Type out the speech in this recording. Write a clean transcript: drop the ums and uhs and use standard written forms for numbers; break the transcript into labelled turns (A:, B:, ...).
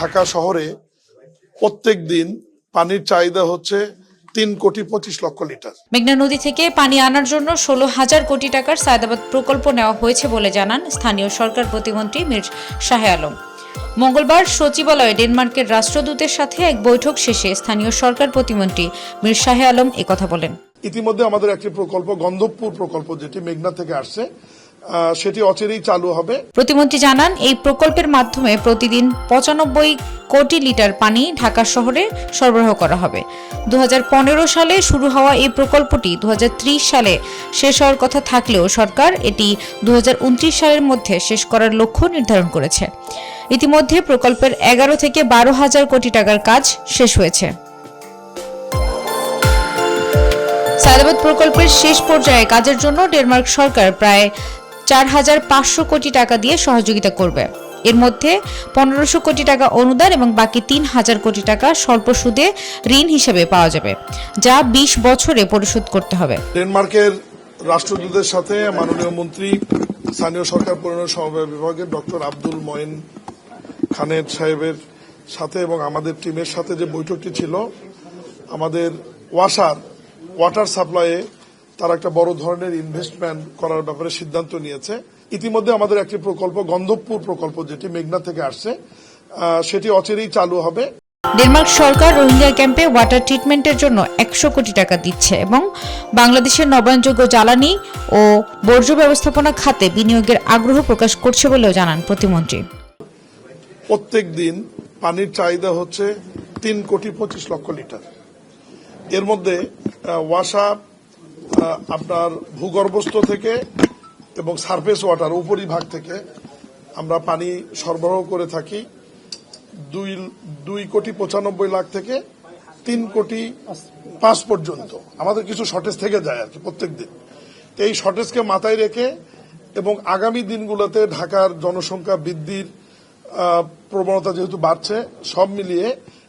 A: ঢাকা শহরে প্রত্যেক দিন পানির চাহিদা হচ্ছে 3,25,00,000 লিটার।
B: মেঘনা নদী থেকে পানি আনার জন্য 16,000 কোটি টাকার সায়দাবাদ প্রকল্প নেওয়া হয়েছে বলে জানান স্থানীয় সরকার প্রতিমন্ত্রী মীর শাহে আলম। মঙ্গলবার সচিবালয়ে ডেনমার্কের রাষ্ট্রদূতের সাথে এক বৈঠক শেষে স্থানীয় সরকার প্রতিমন্ত্রী মীর শাহে আলম একথা বলেন।
A: ইতিমধ্যে আমাদের একটি প্রকল্প গন্ধবপুর প্রকল্প যেটি মেঘনা থেকে আসছে সেটি অচিরেই চালু হবে।
B: প্রতিমন্ত্রী জানান এই প্রকল্পের মাধ্যমে প্রতিদিন 95 কোটি লিটার পানি ঢাকা শহরে সরবরাহ করা হবে। 2015 সালে শুরু হওয়া এই প্রকল্পটি 2030 সালে শেষ হওয়ার কথা থাকলেও সরকার এটি 2029 সালের মধ্যে শেষ করার লক্ষ্য নির্ধারণ করেছে। ইতিমধ্যে প্রকল্পের 11 থেকে 12,000 কোটি টাকার কাজ শেষ হয়েছে। সায়দাবাদ প্রকল্পের শেষ পর্যায়ে কাজের জন্য ডেনমার্ক সরকার প্রায় 4,500 কোটি টাকা দিয়ে সহযোগিতা করবে। এর মধ্যে 1,500 কোটি টাকা অনুদান এবং বাকি 3,000 কোটি টাকা স্বল্প সুদে ঋণ হিসেবে পাওয়া যাবে, যা 20 বছরে পরিশোধ করতে হবে।
A: ডেনমার্কের রাষ্ট্রদূতের সাথে মাননীয় মন্ত্রী স্থানীয় সরকার পরিবহন সমবায় বিভাগের ডক্টর আব্দুল মঈন খানের সাহেবের সাথে এবং আমাদের টিমের সাথে যে বৈঠকটি ছিল, আমাদের ওয়াটার সাপ্লাইয়ে তারা একটা বড় ধরনের ইনভেস্টমেন্ট করার ব্যাপারে সিদ্ধান্ত নিয়েছে। ইতিমধ্যে আমাদের একটি প্রকল্প গন্ধবপুর প্রকল্প যেটি মেঘনা থেকে আসছে সেটি অচিরেই চালু হবে।
B: ডেনমার্ক সরকার রোহিঙ্গা ক্যাম্পে ওয়াটার ট্রিটমেন্টের জন্য 100 কোটি টাকা দিচ্ছে এবং বাংলাদেশের নবায়নযোগ্য জ্বালানি ও বর্জ্য ব্যবস্থাপনা খাতে বিনিয়োগের আগ্রহ প্রকাশ করছে বলেও জানান প্রতিমন্ত্রী।
A: প্রত্যেক দিন পানির চাহিদা হচ্ছে 3,25,00,000 লিটার। এর মধ্যে ওয়াসা আপনার ভূগর্ভস্থ থেকে এবং সারফেস ওয়াটার উপরিভাগ থেকে আমরা পানি সরবরাহ করে থাকি 2,95,00,000 থেকে 3,05,00,000 পর্যন্ত। আমাদের কিছু শর্টেজ থেকে যায় আর কি প্রত্যেক দিন। এই শর্টেজকে মাথায় রেখে এবং আগামী দিনগুলোতে ঢাকার জনসংখ্যা বৃদ্ধির প্রবণতা যেহেতু বাড়ছে, সব মিলিয়ে